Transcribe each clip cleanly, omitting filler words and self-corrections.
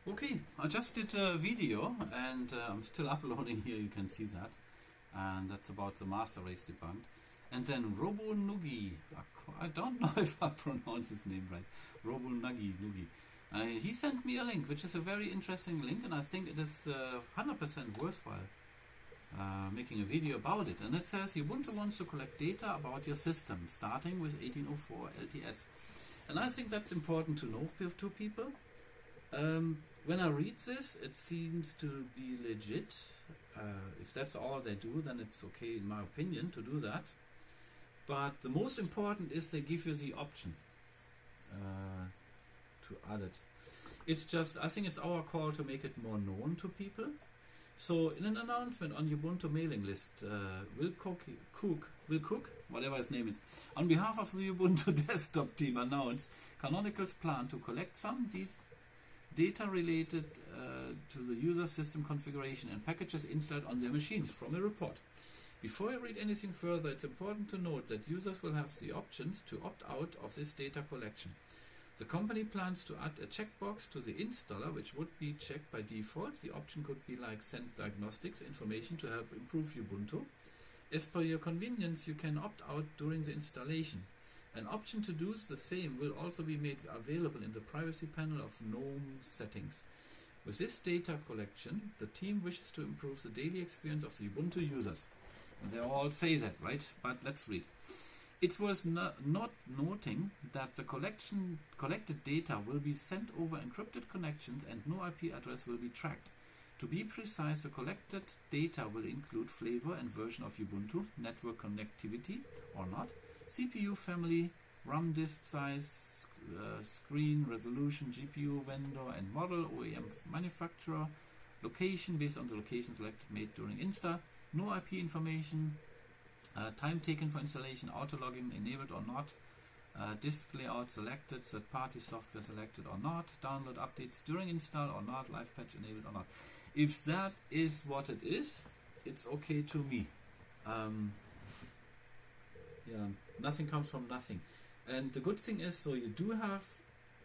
Okay, I just did a video and I'm still uploading here, you can see that. And that's about the master race debunked. And then RoboNuggie, I don't know if I pronounce his name right, RoboNuggie. He sent me a link, which is a very interesting link, and I think it is 100% worthwhile making a video about it. And it says Ubuntu wants to collect data about your system, starting with 1804 LTS. And I think that's important to know to people. When I read this, it seems to be legit. If that's all they do, then it's okay, in my opinion, to do that. But the most important is they give you the option to add it. It's just, I think it's our call to make it more known to people. So in an announcement on Ubuntu mailing list, Will Cook, whatever his name is, on behalf of the Ubuntu desktop team announced Canonical's plan to collect some data related to the user system configuration and packages installed on their machines from a report. Before I read anything further, it's important to note that users will have the options to opt out of this data collection. The company plans to add a checkbox to the installer, which would be checked by default. The option could be like send diagnostics information to help improve Ubuntu. As per your convenience, you can opt out during the installation. An option to do the same will also be made available in the privacy panel of GNOME settings. With this data collection, the team wishes to improve the daily experience of the Ubuntu users. And they all say that, right? But let's read. It was not noting that the collected data will be sent over encrypted connections and no IP address will be tracked. To be precise, the collected data will include flavor and version of Ubuntu, network connectivity or not, CPU family, RAM disk size, screen resolution, GPU vendor and model, OEM manufacturer, location based on the location selected made during install, no IP information, time taken for installation, auto logging enabled or not, disk layout selected, third party software selected or not, download updates during install or not, live patch enabled or not. If that is what it is, it's okay to me. Yeah, nothing comes from nothing. And the good thing is, so you do have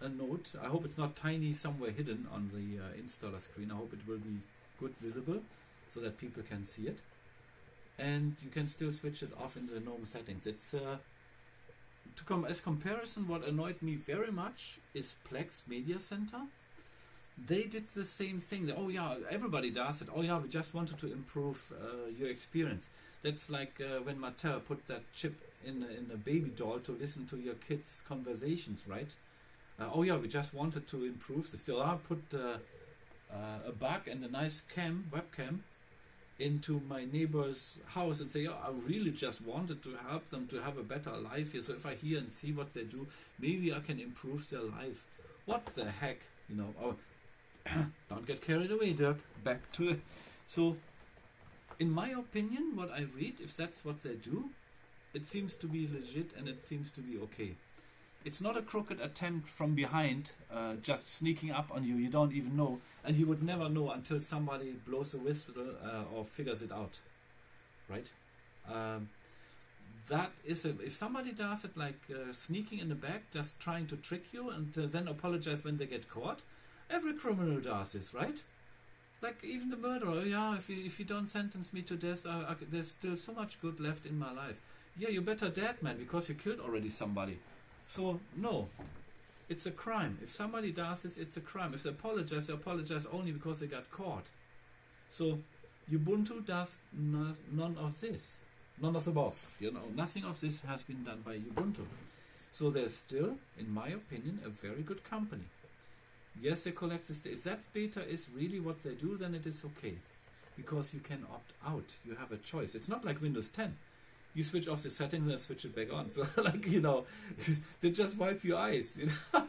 a note. I hope it's not tiny somewhere hidden on the installer screen. I hope it will be good visible so that people can see it. And you can still switch it off in the GNOME settings. It's as comparison, what annoyed me very much is Plex Media Center. They did the same thing. Oh yeah, everybody does it. Oh yeah, we just wanted to improve your experience. That's like when Mattel put that chip in a baby doll to listen to your kids' conversations, right? Oh yeah, we just wanted to improve this. So I put a bug and a nice webcam into my neighbor's house and say, oh, I really just wanted to help them to have a better life here. So if I hear and see what they do, maybe I can improve their life. What the heck, you know? Oh, don't get carried away, Dirk. Back to it. So, in my opinion, what I read, if that's what they do, it seems to be legit and it seems to be okay. It's not a crooked attempt from behind, just sneaking up on you. You don't even know, and you would never know until somebody blows a whistle or figures it out, right? That is if somebody does it like sneaking in the back, just trying to trick you, and then apologize when they get caught. Every criminal does this, right? Like even the murderer. Yeah, if you don't sentence me to death, there's still so much good left in my life. Yeah, you better dead, man, because you killed already somebody. So, no, it's a crime. If somebody does this, it's a crime. If they apologize only because they got caught. So, Ubuntu does none of this. None of the above. You know, nothing of this has been done by Ubuntu. So, they're still, in my opinion, a very good company. Yes, they collect this data. If that data is really what they do, then it is okay. Because you can opt out. You have a choice. It's not like Windows 10. You switch off the settings and switch it back on. So, like, you know, they just wipe your eyes. You know?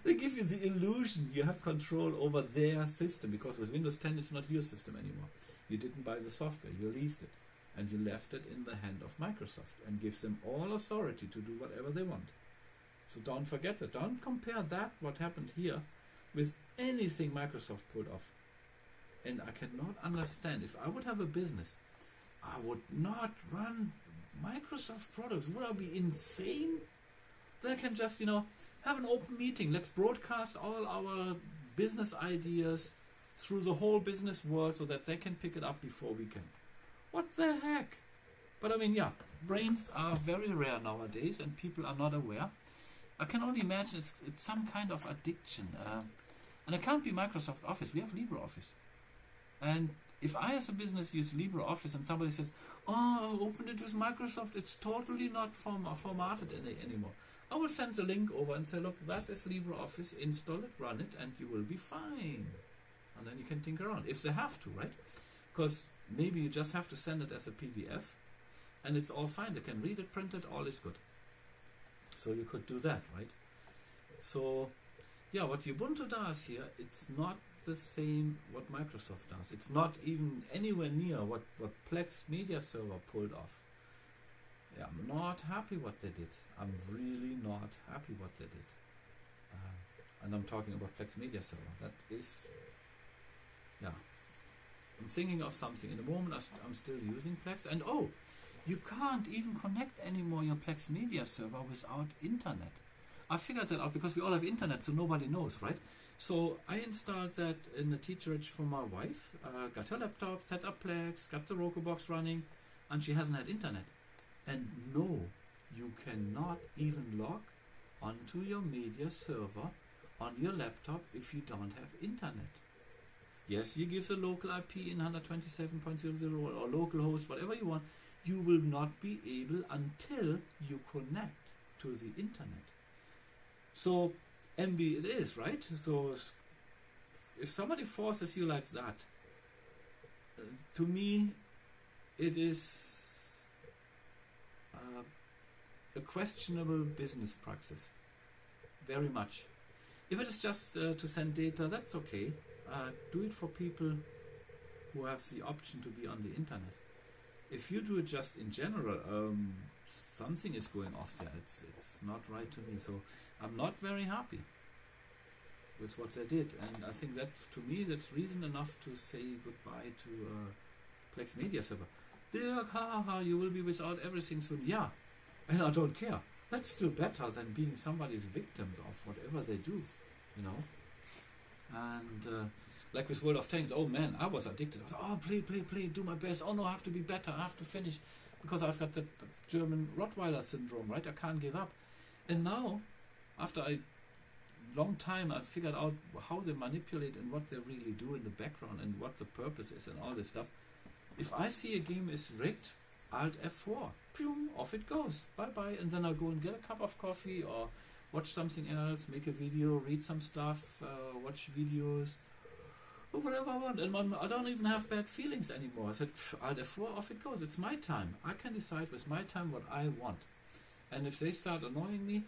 They give you the illusion you have control over their system. Because with Windows 10, it's not your system anymore. You didn't buy the software. You leased it. And you left it in the hand of Microsoft. And gives them all authority to do whatever they want. So don't forget that. Don't compare that, what happened here, with anything Microsoft pulled off. And I cannot understand. If I would have a business, I would not run Microsoft products. Would I be insane? Then I can just, you know, have an open meeting. Let's broadcast all our business ideas through the whole business world so that they can pick it up before we can. What the heck? But I mean, yeah, brains are very rare nowadays and people are not aware. I can only imagine it's some kind of addiction. And it can't be Microsoft Office. We have LibreOffice. And if I as a business use LibreOffice and somebody says, oh, open it with Microsoft, it's totally not formatted anymore. I will send the link over and say, look, that is LibreOffice, install it, run it, and you will be fine. And then you can tinker around, if they have to, right? Because maybe you just have to send it as a PDF, and it's all fine. They can read it, print it, all is good. So you could do that, right? So, yeah, what Ubuntu does here, it's not the same what Microsoft does. It's not even anywhere near what Plex Media Server pulled off. Yeah, I'm not happy what they did. I'm really not happy what they did. And I'm talking about Plex Media Server. That is, yeah. I'm thinking of something. In the moment, I'm still using Plex. And oh, you can't even connect anymore your Plex Media Server without internet. I figured that out because we all have internet, so nobody knows, right? So I installed that in the teacherage for my wife, got her laptop, set up Plex, got the Roku box running, and she hasn't had internet. And no, you cannot even log onto your media server on your laptop if you don't have internet. Yes, you give the local IP in 127.00 or local host, whatever you want. You will not be able until you connect to the internet. So MB it is, right? So if somebody forces you like that, to me it is a questionable business practice, very much. If it is just to send data, that's okay. Do it for people who have the option to be on the internet. If you do it just in general, something is going off there. It's not right to me. So I'm not very happy with what they did, and I think that to me that's reason enough to say goodbye to Plex Media Server. Dirk, you will be without everything soon. Yeah, and I don't care. That's still better than being somebody's victims of whatever they do, you know. And like with World of Tanks, oh man, I was addicted. I was play, do my best. Oh no, I have to be better. I have to finish because I've got that German Rottweiler syndrome, right? I can't give up. And now, after a long time, I figured out how they manipulate and what they really do in the background and what the purpose is and all this stuff. If I see a game is rigged, Alt F4, boom, off it goes, bye, and then I'll go and get a cup of coffee or watch something else, make a video, read some stuff, watch videos, or whatever I want. And I don't even have bad feelings anymore. I said, Alt F4, off it goes. It's my time. I can decide with my time what I want. And if they start annoying me,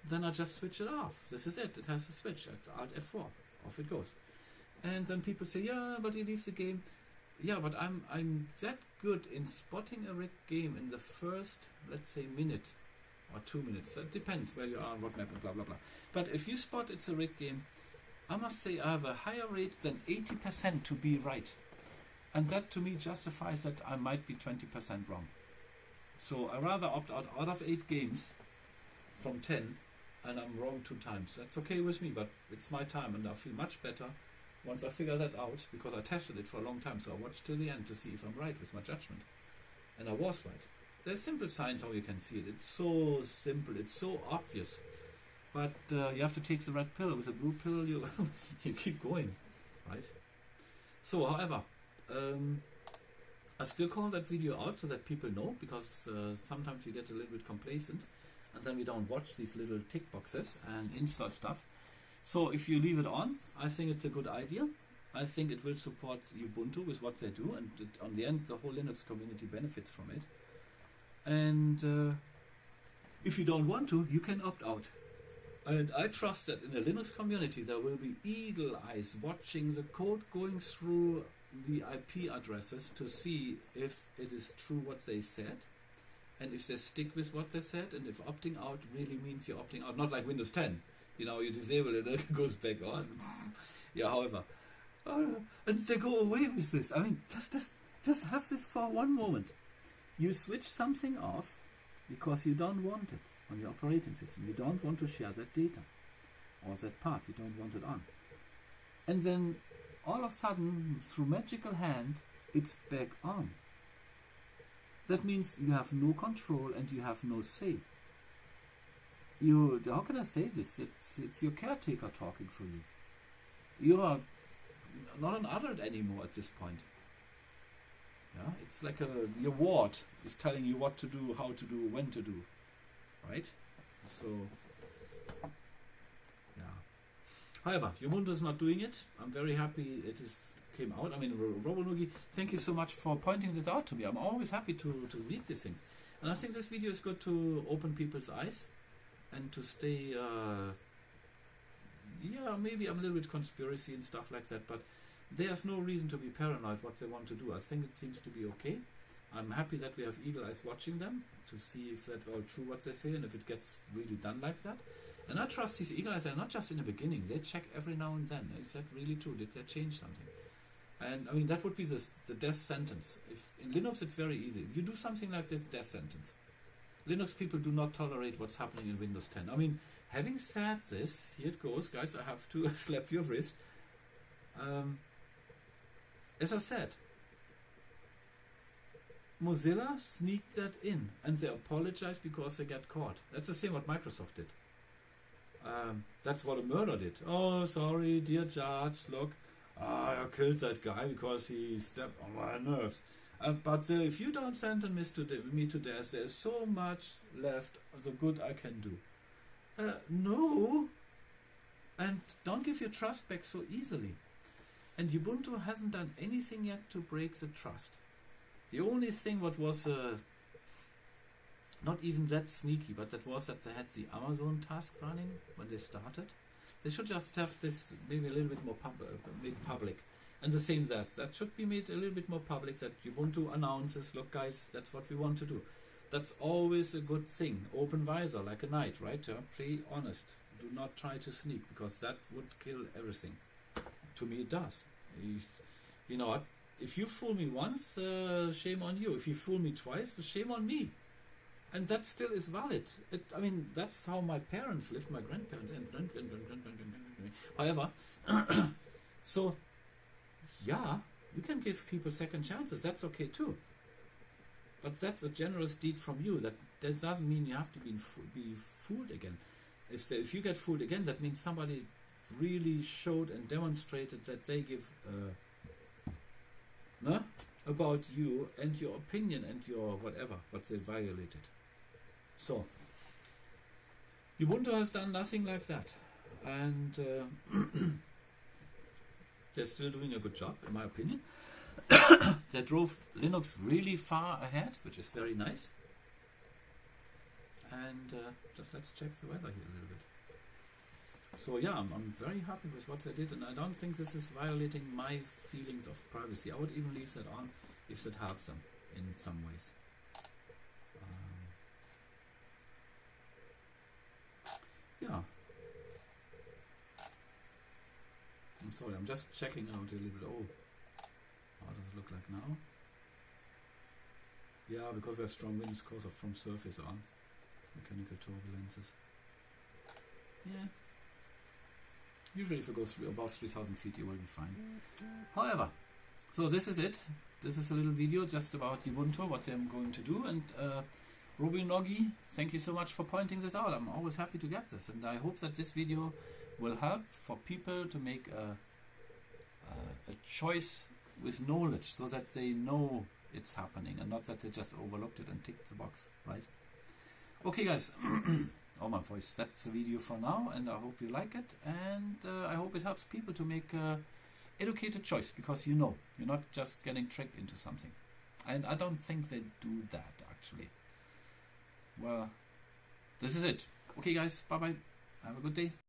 then I just switch it off. This is it. It has a switch. It's Alt F4. Off it goes. And then people say, yeah, but he leaves the game. Yeah, but I'm that good in spotting a rigged game in the first, let's say, minute or 2 minutes. It depends where you are on what map and blah, blah, blah. But if you spot it's a rigged game, I must say I have a higher rate than 80% to be right. And that to me justifies that I might be 20% wrong. So I rather opt out of 8 games from 10 and I'm wrong 2 times. That's okay with me, but it's my time and I feel much better once I figure that out, because I tested it for a long time, so I watched till the end to see if I'm right with my judgment. And I was right. There's simple signs how you can see it. It's so simple, it's so obvious. But you have to take the red pill. With the blue pill, you you keep going, right? So, however, I still call that video out so that people know, because sometimes we get a little bit complacent and then we don't watch these little tick boxes and install stuff. So if you leave it on, I think it's a good idea. I think it will support Ubuntu with what they do, and on the end the whole Linux community benefits from it. And if you don't want to, you can opt out. And I trust that in the Linux community there will be eagle eyes watching the code going through the IP addresses to see if it is true what they said, and if they stick with what they said, and if opting out really means you're opting out. Not like Windows 10. You know, you disable it and it goes back on. Yeah, however. And they go away with this. I mean, just have this for one moment. You switch something off because you don't want it on your operating system. You don't want to share that data or that part. You don't want it on. and then all of a sudden, through magical hand, it's back on. That means you have no control and you have no say. How can I say this? It's your caretaker talking for you. You are not an adult anymore at this point. Yeah, it's like your ward is telling you what to do, how to do, when to do, right? So, yeah. However, Ubuntu is not doing it. I'm very happy it came out. I mean, RoboNuggie, thank you so much for pointing this out to me. I'm always happy to read these things. And I think this video is good to open people's eyes and to stay, yeah, maybe I'm a little bit conspiracy and stuff like that, but there's no reason to be paranoid what they want to do. I think it seems to be okay. I'm happy that we have eagle eyes watching them to see if that's all true what they say and if it gets really done like that. And I trust these eagle eyes are not just in the beginning. They check every now and then. Is that really true? Did they change something? And I mean, that would be the death sentence. If in Linux, it's very easy. You do something like this, death sentence. Linux people do not tolerate what's happening in Windows 10. I mean, having said this, here it goes, guys. I have to slap your wrist. As I said, Mozilla sneaked that in, and they apologize because they get caught. That's the same what Microsoft did. That's what a murder did. Oh, sorry, dear judge, look, I killed that guy because he stepped on my nerves. But if you don't sentence me to death, there's so much left, the good I can do. No, and don't give your trust back so easily. And Ubuntu hasn't done anything yet to break the trust. The only thing what was not even that sneaky, but that was that they had the Amazon task running when they started. They should just have this maybe a little bit more made public. And the same that should be made a little bit more public, that Ubuntu announces, look guys, that's what we want to do. That's always a good thing. Open visor, like a knight, right? Play honest. Do not try to sneak, because that would kill everything. To me it does. You know what? If you fool me once, shame on you. If you fool me twice, shame on me. And that still is valid. I mean, that's how my parents lived, my grandparents, and however, so, yeah, you can give people second chances. That's okay too. But that's a generous deed from you. That doesn't mean you have to be fooled again. If you get fooled again, that means somebody really showed and demonstrated that they give about you and your opinion and your whatever, but they violated. So, Ubuntu has done nothing like that. And they're still doing a good job, in my opinion. They drove Linux really far ahead, which is very nice. And just let's check the weather here a little bit. So yeah, I'm very happy with what they did, and I don't think this is violating my feelings of privacy. I would even leave that on if that helps them in some ways. Yeah. I'm sorry, I'm just checking out a little bit. Oh, how does it look like now? Yeah, because we have strong winds cause of from surface on. Mechanical turbulences. Yeah. Usually if it goes above 3,000 feet, you will be fine. However, so this is it. This is a little video just about Ubuntu, what I'm going to do. And RoboNuggie, thank you so much for pointing this out. I'm always happy to get this. And I hope that this video will help for people to make a choice with knowledge, so that they know it's happening and not that they just overlooked it and ticked the box, right? Okay guys, oh my voice, that's the video for now, and I hope you like it, and I hope it helps people to make educated choice, because you're not just getting tricked into something. And I don't think they do that actually. Well, this is it. Okay guys, bye bye, have a good day.